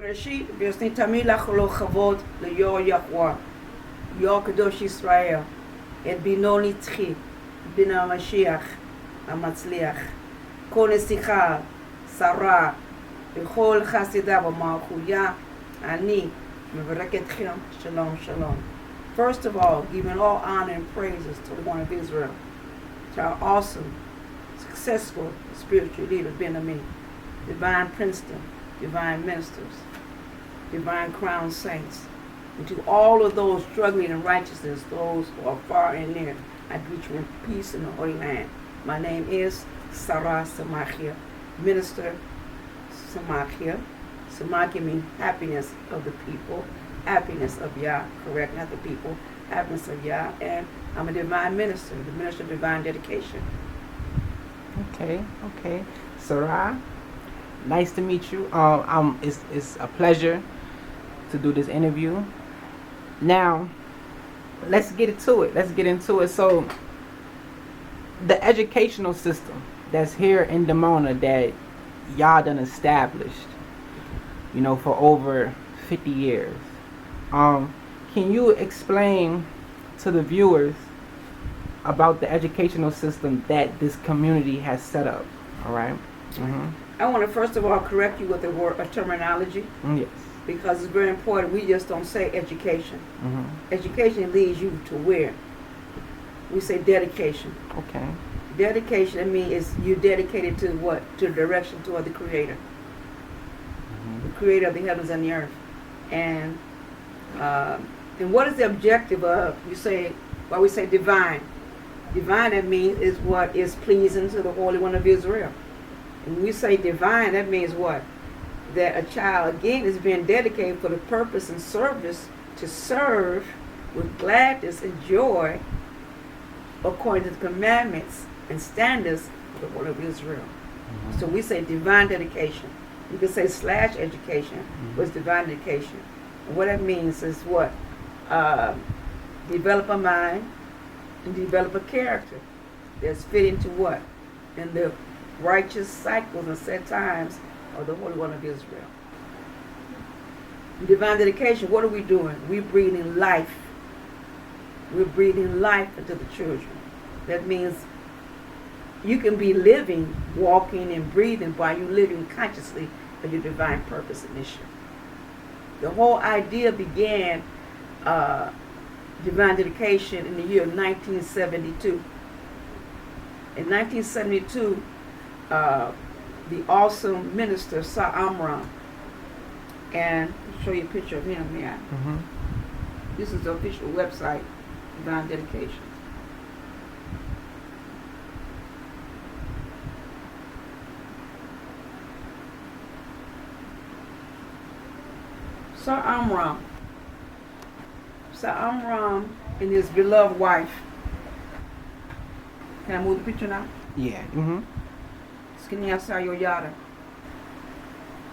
בראשית, ברצוני תמיד לחלוק כבוד ליו"ר יחווה, יו"ר קדוש ישראל, את בנו נצחי, בן המשיח המצליח, כל נסיכה, שרה, וכל חסידה במלכויה, אני מברך אתכם, shalom, shalom. First of all, giving all honor and praises to the one of Israel, to our awesome, successful spiritual leader, Benjamin, divine Princeton, divine ministers, divine crown saints, and to all of those struggling in righteousness, those who are far and near, I greet you in peace in the Holy Land. My name is Sarah Samakeyah, Minister Samakeyah. Samakeyah means happiness of the people, happiness of Yah, correct, not the people, happiness of Yah, and I'm a divine minister, the minister of divine dedication. Okay. Sarah, nice to meet you. It's a pleasure to do this interview. Now, let's get into it. So, the educational system that's here in Dimona that y'all done established, for over 50 years. Can you explain to the viewers about the educational system that this community has set up? All right. Mm-hmm. I want to first of all correct you with the word terminology. Yes. Because it's very important. We just don't say education. Mm-hmm. Education leads you to where? We say dedication. Okay. Dedication, I mean, is you dedicated to what? To the direction toward the Creator. Mm-hmm. The Creator of the heavens and the earth. And what is the objective of, we say divine. Divine, that means, is what is pleasing to the Holy One of Israel. And when we say divine, that means what? That a child, again, is being dedicated for the purpose and service to serve with gladness and joy according to the commandments and standards of the Holy of Israel. Mm-hmm. So we say divine dedication. You can say / education, but it's divine dedication. And what that means is what? Develop a mind and develop a character that's fitting to what? In the righteous cycles and set times of the Holy One of Israel. Divine dedication, what are we doing? We're breathing life. We're breathing life into the children. That means you can be living, walking, and breathing while you're living consciously of your divine purpose and mission. The whole idea began divine dedication in the year of 1972. In 1972, the awesome minister, Amram, and I'll show you a picture of him here. Mm-hmm. This is the official website, Divine Dedication. Sir Amram and his beloved wife. Can I move the picture now? Yeah. Mm-hmm. Samakeyah,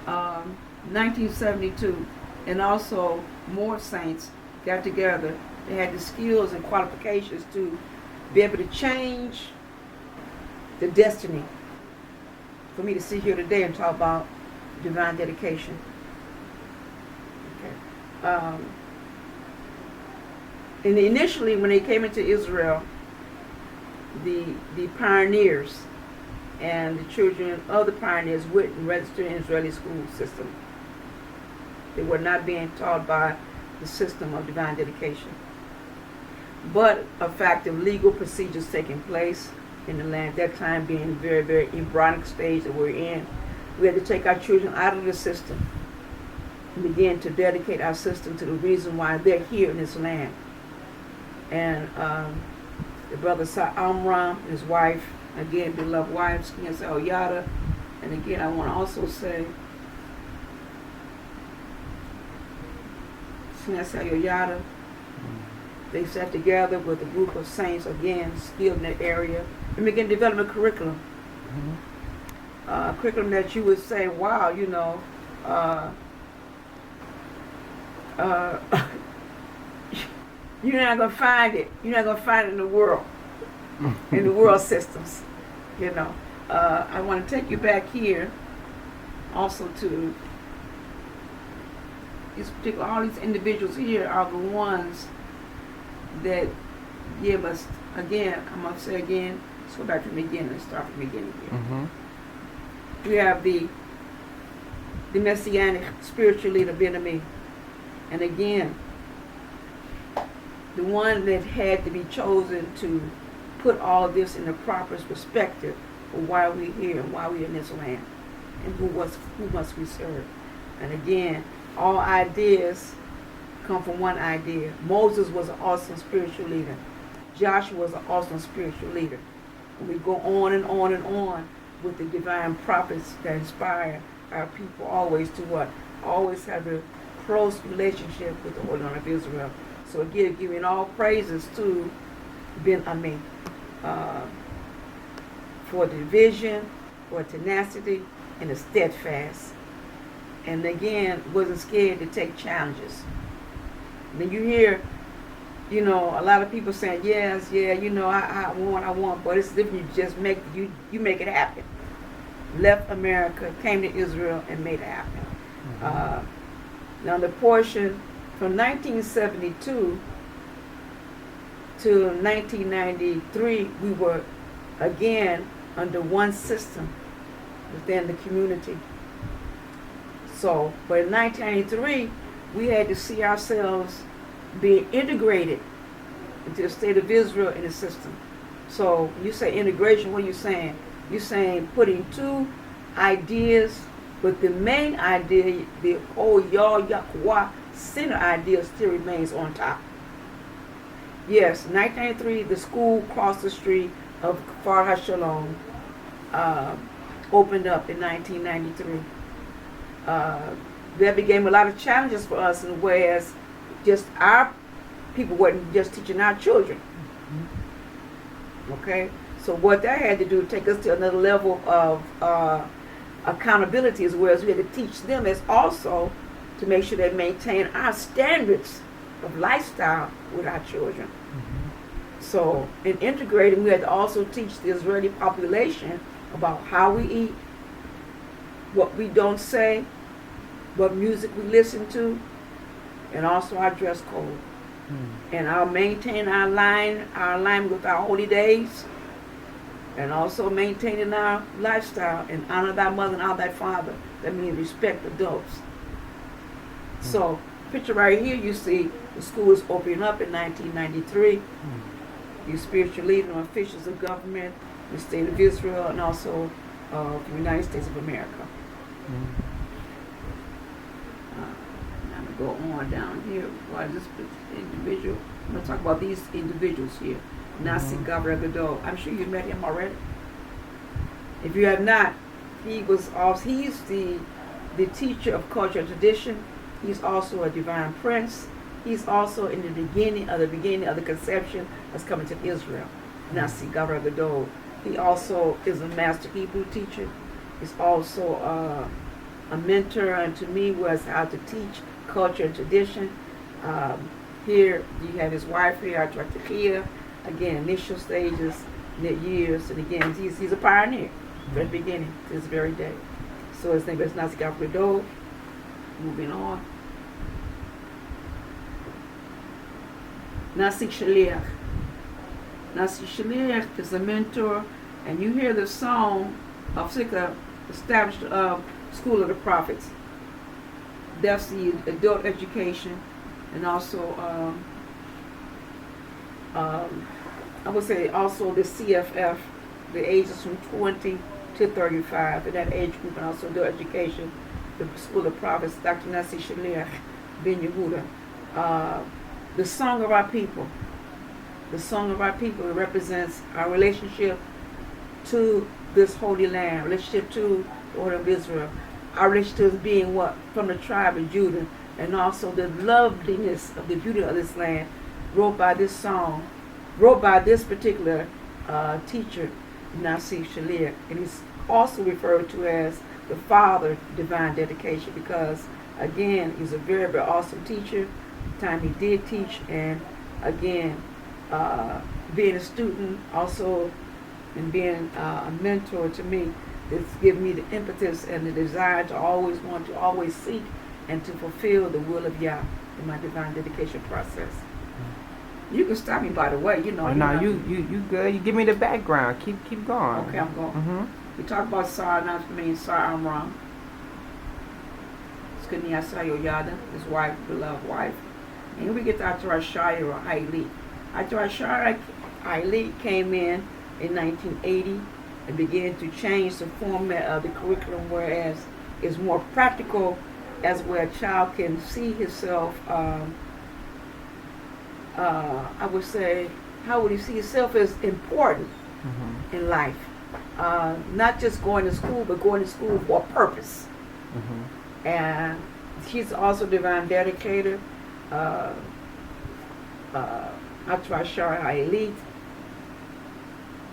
1972, and also more saints got together. They had the skills and qualifications to be able to change the destiny. For me to sit here today and talk about divine dedication. Okay. And initially, when they came into Israel, the pioneers and the children of the pioneers went and registered in the Israeli school system. They were not being taught by the system of divine dedication. But a fact of legal procedures taking place in the land, at that time being very, very embryonic stage that we're in, we had to take our children out of the system and begin to dedicate our system to the reason why they're here in this land. And the brother Amram and his wife, again, beloved wife, Samakeyah, and again, I want to also say, Samakeyah, they sat together with a group of saints, again, skilled in that area, and began developing a curriculum. Mm-hmm. Curriculum that you would say, wow, you're not going to find it. You're not going to find it in the world, in the world systems. I want to take you back here also to all these individuals here are the ones that give us, again, I'm going to say again, let's go back to the beginning and start from the beginning here. Mm-hmm. We have the Messianic spiritual leader, Ben-Ami. And again, the one that had to be chosen to put all of this in the proper perspective of why we're here and why we're in this land and who must we serve. And again, all ideas come from one idea. Moses was an awesome spiritual leader. Joshua was an awesome spiritual leader. And we go on and on and on with the divine prophets that inspire our people always to what? Always have a close relationship with the Holy One of Israel. So again, giving all praises to Ben-Ami for the vision, for tenacity, and the steadfast. And again, wasn't scared to take challenges. And then you hear, a lot of people saying, yes, yeah, I want, but it's different. You just make it happen. Left America, came to Israel, and made it happen. Mm-hmm. Now the portion from 1972 to 1993, we were again under one system within the community. So, but in 1993, we had to see ourselves being integrated into the state of Israel in the system. So, when you say integration, what are you saying? You're saying putting two ideas, but the main idea, the whole Yahweh center idea still remains on top. Yes, 1993, the school across the street of Kfar Shalom opened up in 1993. That became a lot of challenges for us, and whereas just our people wasn't just teaching our children. Okay, so what that had to do, take us to another level of accountability, as well as we had to teach them as also to make sure they maintain our standards of lifestyle with our children. Mm-hmm. So in integrating, we had to also teach the Israeli population about how we eat, what we don't say, what music we listen to, and also our dress code. And I'll maintain our alignment with our holy days, and also maintaining our lifestyle and honor thy mother and honor thy father. That means respect adults. So, picture right here, you see the school is opening up in 1993. You spiritual leaders and officials of government, the state of Israel, and also the United States of America. I'm going to go on down here. Why this individual? I'm going to talk about these individuals here. Nasi Gabra Gadol. I'm sure you've met him already. If you have not, he's the teacher of culture and tradition. He's also a divine prince. He's also in the beginning of the conception that's coming to Israel. Nasi Gabra Gadol. He also is a master Hebrew teacher. He's also a mentor, and to me was how to teach culture and tradition. Here you have his wife here, TheChildrensBread. Again, initial stages, years, and again, he's a pioneer from the beginning to this very day. So his name is Nasi Gabra Gadol. Moving on. Nasi Shaliach. Nasi Shaliach is a mentor, and you hear the song of Sikha established School of the Prophets. That's the adult education, and also I would say also the CFF, the ages from 20 to 35, in that age group, and also adult education, the School of Prophets, Dr. Nasi Shaliach Ben Yehuda. The song of our people. The song of our people represents our relationship to this holy land, relationship to the order of Israel. Our relationship being what? From the tribe of Judah, and also the loveliness of the beauty of this land, wrote by this particular teacher, Nasi Shaliach. And he's also referred to as the father divine dedication, because again, he's a very, very awesome teacher. The time he did teach, and again, being a student also, and being a mentor to me, it's given me the impetus and the desire to always want to always seek and to fulfill the will of Yah in my divine dedication process. You can stop me, by the way. Oh, no, you good. You give me the background. Keep going. Okay, I'm going. Mm-hmm. We talked about Sarah, not me, Sarah Amram. Skania Sayoyada, his wife, beloved wife. And here we get to Atarashaya or Haili. Atarashaya Haili came in 1980 and began to change the format of the curriculum, whereas it's more practical, as where a child can see himself, I would say, how would he see himself as important in life? Not just going to school, but going to school for a purpose. And she's also divine dedicator. Atrashara Elite,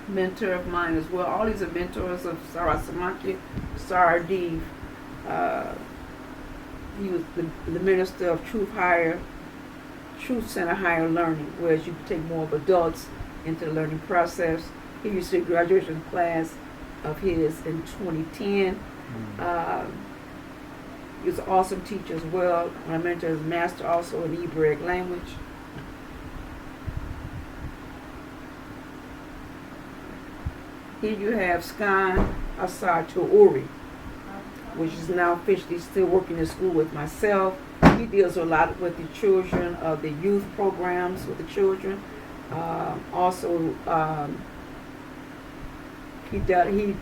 mentor of mine as well. All these are mentors of Sarah Samakeyah, Sarah Deeve. He was the minister of Truth Center Higher Learning, whereas you take more of adults into the learning process. He used to a graduation class of his in 2010. He was an awesome teacher as well. My mentor is master also in Hebraic language. Here you have Skan Asar Uri, which is now officially still working in school with myself. He deals a lot with the children of the youth programs with the children. He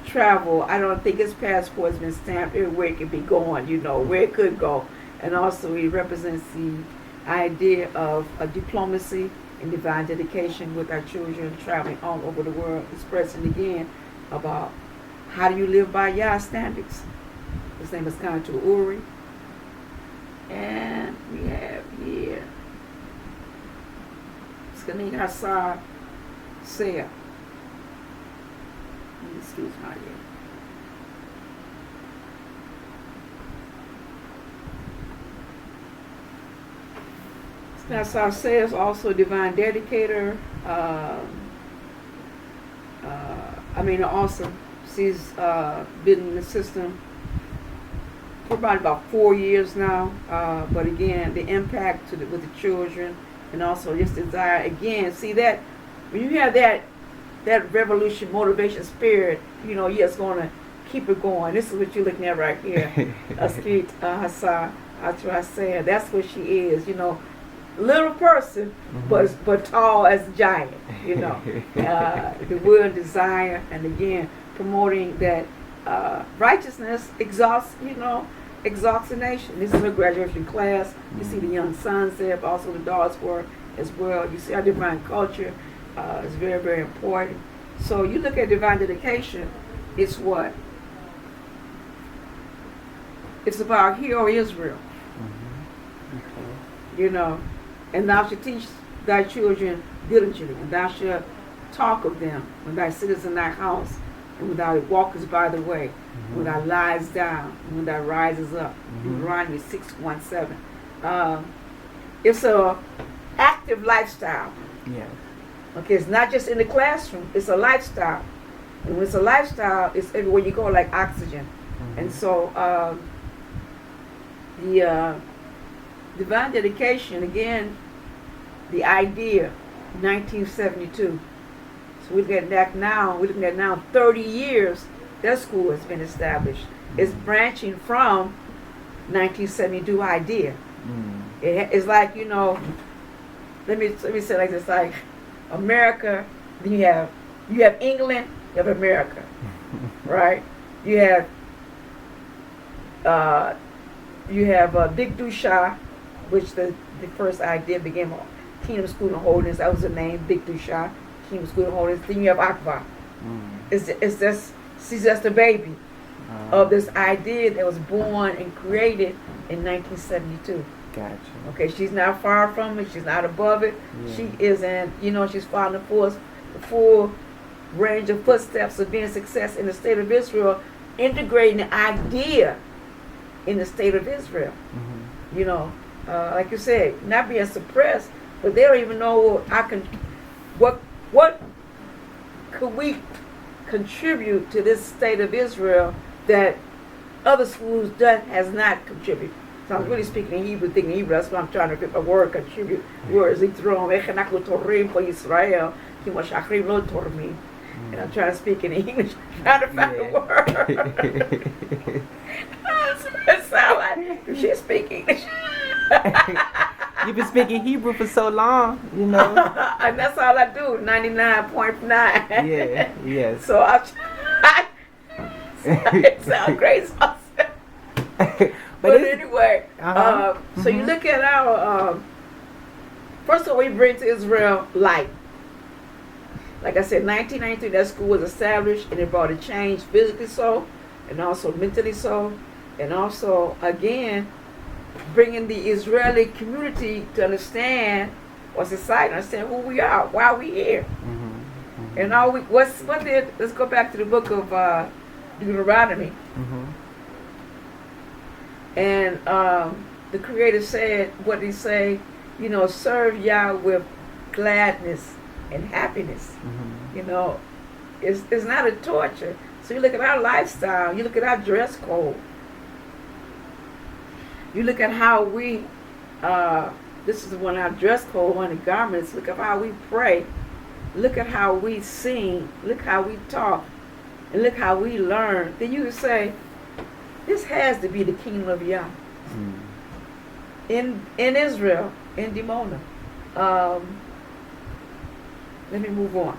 travel. I don't think his passport has been stamped everywhere it could be going, where it could go. And also he represents the idea of a diplomacy and divine dedication with our children traveling all over the world, expressing again about how do you live by Yah standards. His name is Kantu Uri. And we have here Skani Hassar Sarah. Excuse my name. Skani Sarah is also a divine dedicator. Awesome. She's been in the system for about 4 years now. But again, the impact with the children, and also just desire, again, see that when you have that revolution, motivation, spirit, you're just going to keep it going. This is what you're looking at right here. Askit Hassan, Atrasaya, that's what she is, little person, but tall as a giant, the will and desire, and again, promoting that righteousness exalts the nation. This is her graduation class. You see the young sons there, but also the daughters were as well. You see our divine culture is very, very important. So you look at divine dedication, it's what? It's about Hero Israel. And thou shalt teach thy children diligently, and thou shalt talk of them when thou sittest in thy house, and when thou walkest by the way, when thou lies down, and when thou rises up. Deuteronomy 6:1-7. It's a active lifestyle. Yeah. Okay, it's not just in the classroom, it's a lifestyle. And when it's a lifestyle, it's everywhere you go, like oxygen. And so the divine dedication, again, the idea, 1972. So we're looking at now 30 years that school has been established. It's branching from 1972 idea. It's like, let me say it like this, like America, then you have England, you have America, right? You have Big Dusha, which the first idea began with Kingdom School and Holdings. That was the name, Big Dusha, Kingdom School and Holdings. Then you have Akbar. It's just the baby of this idea that was born and created in 1972. Gotcha. Okay, she's not far from it. She's not above it. Yeah. She isn't, she's following the full range of footsteps of being a success in the state of Israel, integrating the idea in the state of Israel. Like you said, not being suppressed, but they don't even know what could we contribute to this state of Israel that other schools has not contributed. So I was really speaking in Hebrew, thinking Hebrew. That's why I'm trying to get my word, contribute words. Israel. And I'm trying to speak in English, trying to find the word. It sounds like she's speaking English. You've been speaking Hebrew for so long, you know. And that's all I do, 99.9. Yeah, yes. So it sounds crazy. But anyway, so you look at our, first of all, we bring to Israel light. Like I said, 1993, that school was established, and it brought a change physically so, and also mentally so, and also, again, bringing the Israeli community to understand, or society, understand who we are, why we here. And all we, let's go back to the book of Deuteronomy. And the Creator said, what did he say? You know, serve Yah with gladness and happiness. You know, it's not a torture. So you look at our lifestyle, you look at our dress code, you look at how we, this is one of our dress code, one of the garments, look at how we pray, look at how we sing, look how we talk, and look how we learn. Then you would say, this has to be the kingdom of Yah. In Israel, in Dimona. Let me move on.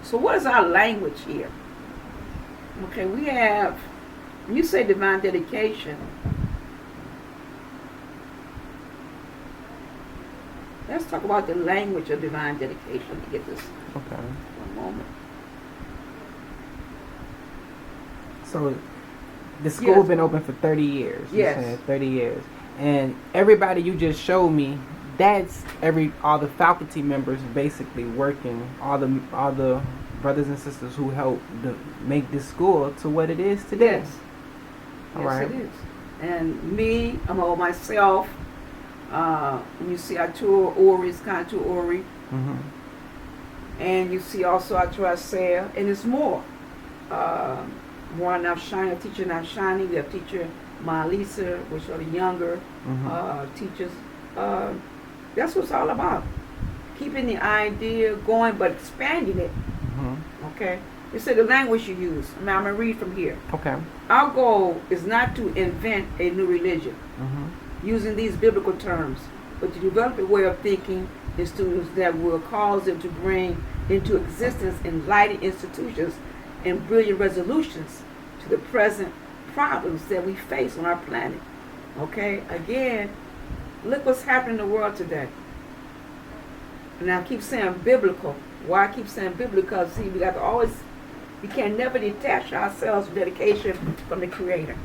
So what is our language here? Okay, we have, when you say divine dedication, let's talk about the language of divine dedication. Let me get this. Okay. One moment. So the school been open for 30 years. Yes. You said 30 years. And everybody you just showed me, that's all the faculty members basically working, all the brothers and sisters who helped make this school to what it is today. Yes. All Yes, right. it is. And me, I'm all myself. You see our two Ori's, kind of two Ori. And you see also our two Sarah, and it's more. One now shining, teacher now shining. We have teacher Malisa, which are the younger teachers. That's what it's all about. Keeping the idea going, but expanding it. Okay? You said the language you use. Now I'm going to read from here. Okay. Our goal is not to invent a new religion using these biblical terms, but to develop a way of thinking in students that will cause them to bring into existence enlightened institutions and brilliant resolutions to the present problems that we face on our planet. Okay? Again, look what's happening in the world today. And I keep saying biblical. Why I keep saying biblical? Because, see, we can never detach ourselves from dedication from the Creator.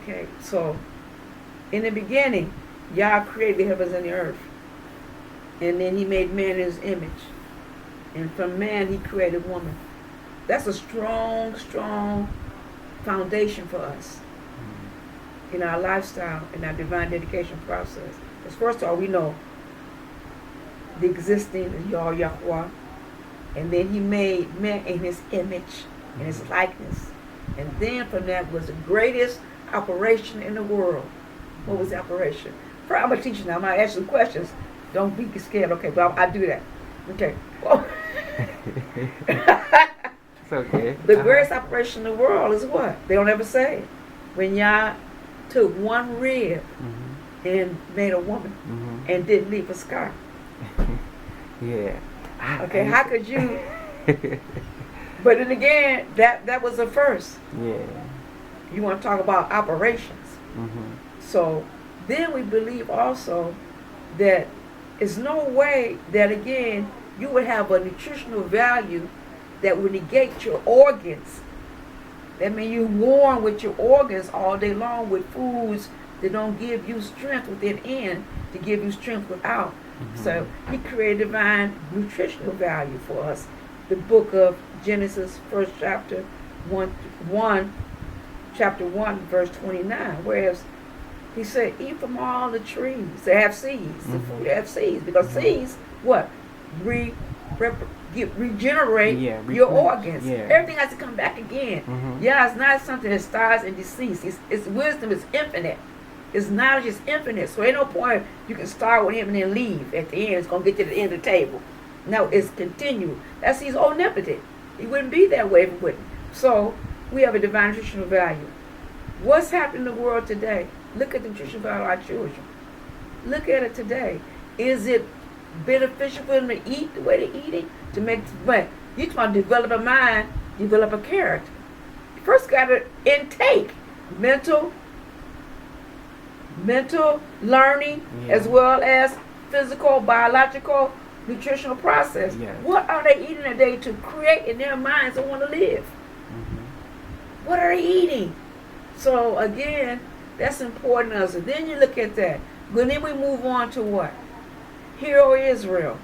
Okay? So, in the beginning, Yah created the heavens and the earth. And then he made man in his image. And from man, he created woman. That's a strong, strong foundation for us in our lifestyle, in our divine dedication process. Because first of all, we know the existing Yah Yahweh, and then he made man in his image, in his likeness. And then from that was the greatest operation in the world. What was the operation? I'm going to teach you now. I'm going to ask you questions. Don't be scared, okay? But I do that. Okay. It's okay. The greatest operation in the world is what? They don't ever say it. When Yah took one rib and made a woman and didn't leave a scar. Yeah. Okay, how could you? But then again, that was the first. Yeah. You want to talk about operations. So then we believe also that there's no way that, again, you would have a nutritional value that would negate your organs. That means you're worn with your organs all day long with foods that don't give you strength within in to give you strength without. So he created divine nutritional value for us. The book of Genesis, first chapter, chapter 1, verse 29. Whereas he said, eat from all the trees that have seeds, the food that have seeds. Because seeds, what? regenerate Yeah, your replenish. organs. Yeah. Everything has to come back again. Yeah, it's not something that starts and deceases. It's wisdom is infinite. His knowledge is infinite. So ain't no point you can start with him and then leave at the end. It's going to get to the end of the table. No, it's continued. He's omnipotent. He wouldn't be that way if he wouldn't. So we have a divine nutritional value. What's happening in the world today? Look at the nutritional value of our children. Look at it today. Is it beneficial for them to eat the way they're eating? To make, but you just want to develop a mind, develop a character. You first got to intake mental learning, as well as physical, biological, nutritional process. Yes. What are they eating today to create in their minds to want to live? What are they eating? So again, that's important to us. And then you look at that. But then we move on to what? Hear, O Israel.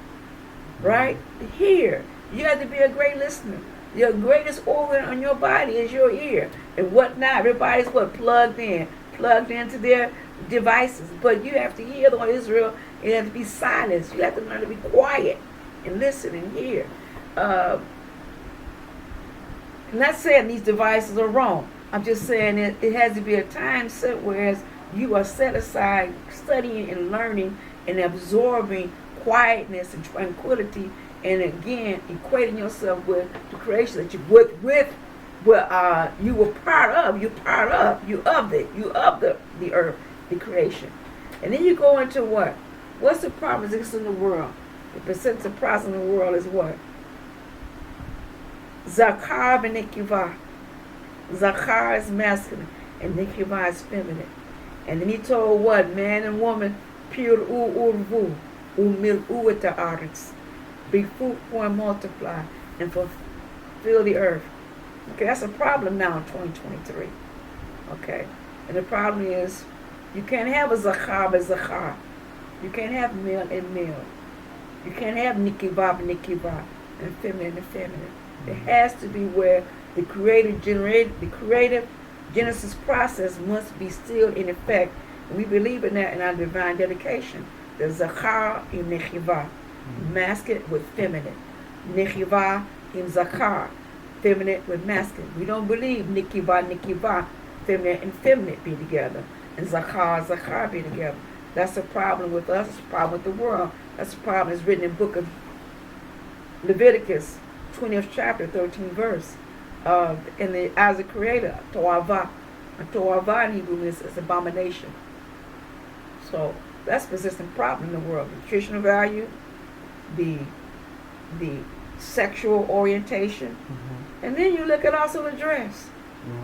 Right? Hear. You have to be a great listener. Your greatest organ on your body is your ear. And whatnot. Everybody's plugged into their devices. But you have to hear, O Israel. You have to be silent. You have to learn to be quiet and listen and hear. I'm not saying these devices are wrong. I'm just saying it has to be a time set whereas you are set aside studying and learning and absorbing quietness and tranquility, and again equating yourself with the creation that you you were part of. You of the earth, the creation. And then you go into what? What's the problem that exists in the world? The percentage of problem in the world is what? Zakar and Nikivah. Zakar is masculine and Nikivah is feminine. And then he told what? Man and woman, pure urvu, umil ueta arts. Be fruitful and multiply and fulfill the earth. Okay, that's a problem now in 2023. Okay. And the problem is you can't have a zakar and zakar. You can't have male and male. You can't have Nikivah and Nikivah and feminine. It has to be where the creative Genesis process must be still in effect. And we believe in that in our divine dedication. The Zakar in Nechivah, masculine with feminine. Nechivah in Zakar, feminine with masculine. We don't believe Nikivah, feminine and feminine be together. And Zakar be together. That's a problem with us. It's a problem with the world. That's a problem that's written in the book of Leviticus, 20th chapter, 13th verse. In the as a creator, Toavah. And Toavah in Hebrew is abomination. So that's a persistent problem in the world. The nutritional value, the sexual orientation, and then you look at also the dress.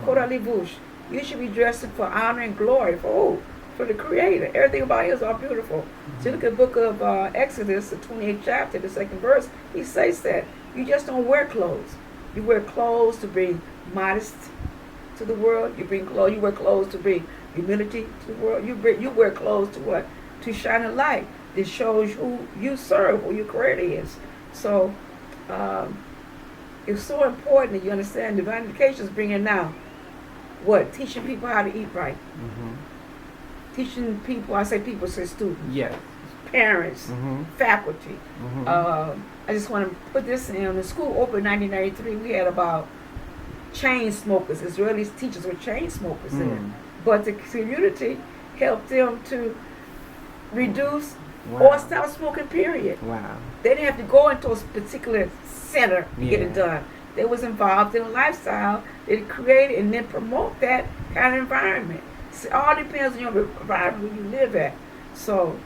Kodalivush. You should be dressing for honor and glory for the Creator. Everything about you is all beautiful. So you look at the book of Exodus, the 28th chapter, the 2nd verse. He says that you just don't wear clothes. You wear clothes to bring modest to the world. You wear clothes to bring humility to the world. You wear clothes to what? To shine a light that shows who you serve, who your creator is. So it's so important that you understand divine education is bringing now what? Teaching people how to eat right. Teaching people, I say people, say students. Yes. Parents, faculty. I just want to put this in. The school opened in 1993. We had about chain smokers. Israeli teachers were chain smokers there. But the community helped them to reduce or stop smoking, period. Wow. They didn't have to go into a particular center to get it done. They was involved in a lifestyle that created and then promote that kind of environment. So it all depends on your environment where you live at. So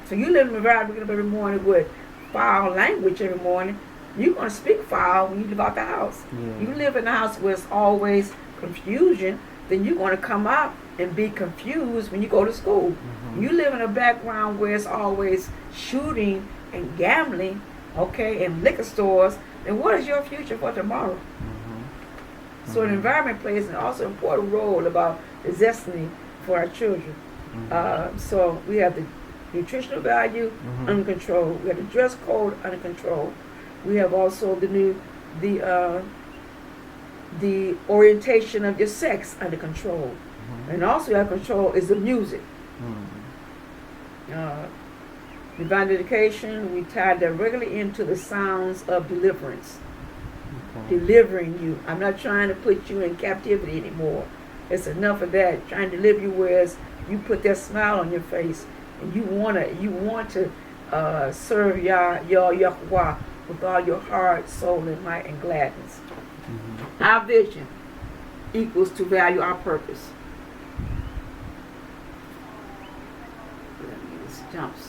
you live in an environment you get up every morning with foul language every morning. You're going to speak foul when you leave out the house. You live in a house where it's always confusion, then you're going to come out and be confused when you go to school. You live in a background where it's always shooting and gambling, and liquor stores, then what is your future for tomorrow? So the environment plays an also important role about the destiny for our children. So we have the nutritional value under control. We have the dress code under control. We have also the orientation of your sex under control. And also our control is the music. Divine dedication, we tie directly into the sounds of deliverance. Okay. Delivering you. I'm not trying to put you in captivity anymore. It's enough of that. Trying to deliver you, whereas you put that smile on your face and you want to serve Yahweh with all your heart, soul, and might and gladness. Mm-hmm. Our vision equals to value our purpose. This jumps.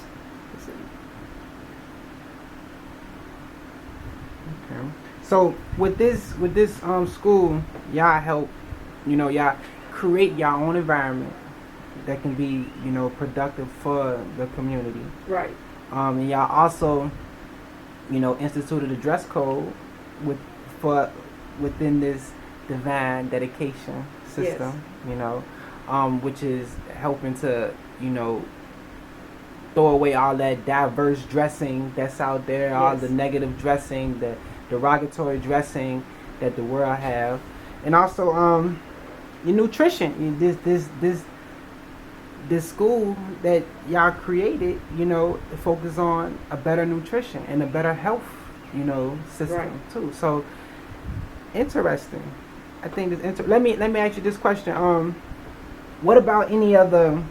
Okay. So with this school, y'all help, y'all create y'all own environment that can be, productive for the community. Right. And y'all also, instituted a dress code within this divine dedication system, Yes. which is helping to, throw away all that diverse dressing that's out there, all Yes. the negative dressing, the derogatory dressing that the world have, and also your nutrition. This school that y'all created, focus on a better nutrition and a better health, system Right. too. So interesting. I think this. Let me ask you this question. What about any other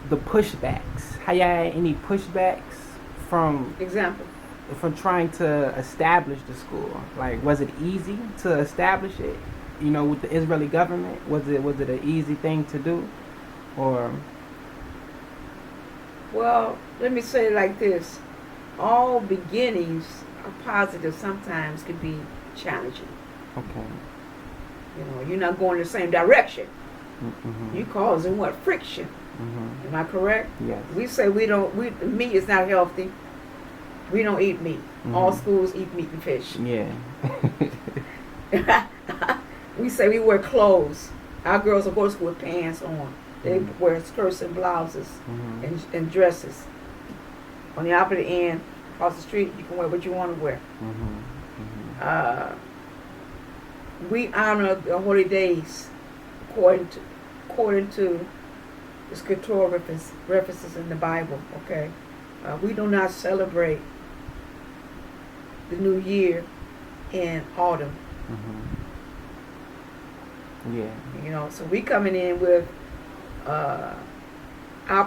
the pushbacks? How y'all had any pushbacks from Example. trying to establish the school? Like, was it easy to establish it? With the Israeli government, was it an easy thing to do, or? Well, let me say it like this. All beginnings are positive, sometimes can be challenging. Okay. You're not going in the same direction. Mm-hmm. You causing what? Friction. Mm-hmm. Am I correct? Yes. We say the meat is not healthy. We don't eat meat. Mm-hmm. All schools eat meat and fish. Yeah. We say we wear clothes. Our girls will go to school with pants on. They Mm-hmm. wear skirts and blouses Mm-hmm. and dresses. On the opposite end, across the street, you can wear what you want to wear. Mm-hmm. Mm-hmm. We honor the holy days according to the scriptural references in the Bible. Okay, we do not celebrate the new year in autumn. Mm-hmm. Yeah. So we coming in with our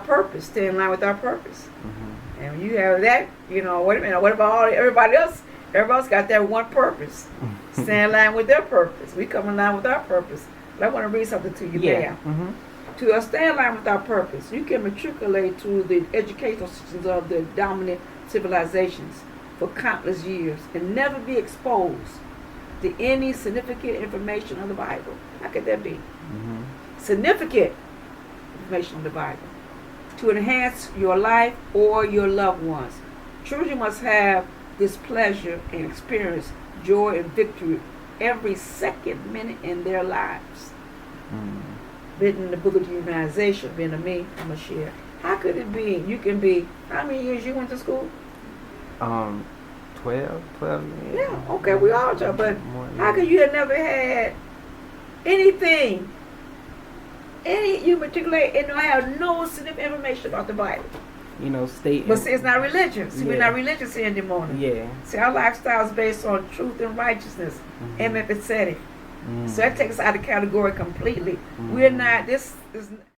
purpose, stay in line with our purpose. Mm-hmm. And when you have that, wait a minute, what about everybody else? Everybody else got that one purpose. Stay in line with their purpose. We come in line with our purpose. But I want to read something to you Yeah. there. Mm-hmm. To stay in line with our purpose, you can matriculate through the educational systems of the dominant civilizations for countless years and never be exposed to any significant information of the Bible. How could that be? Mm-hmm. Significant information of the Bible to enhance your life or your loved ones. Children must have this pleasure and experience joy and victory every second minute in their lives. Mm-hmm. Written in the book of Dehumanization, being a me, I'm a share. How could it be? You can be, how many years you went to school? 12 years. Yeah, okay, we all talk, but More, how could you have never had anything, you matriculate and don't have no significant information about the Bible? State. But see, it's not religion. See, we're Yeah. not religious here in Dimona. Yeah. See, our lifestyle is based on truth and righteousness and empathetic. Mm-hmm. So that takes us out of the category completely. Mm-hmm. We're not, this is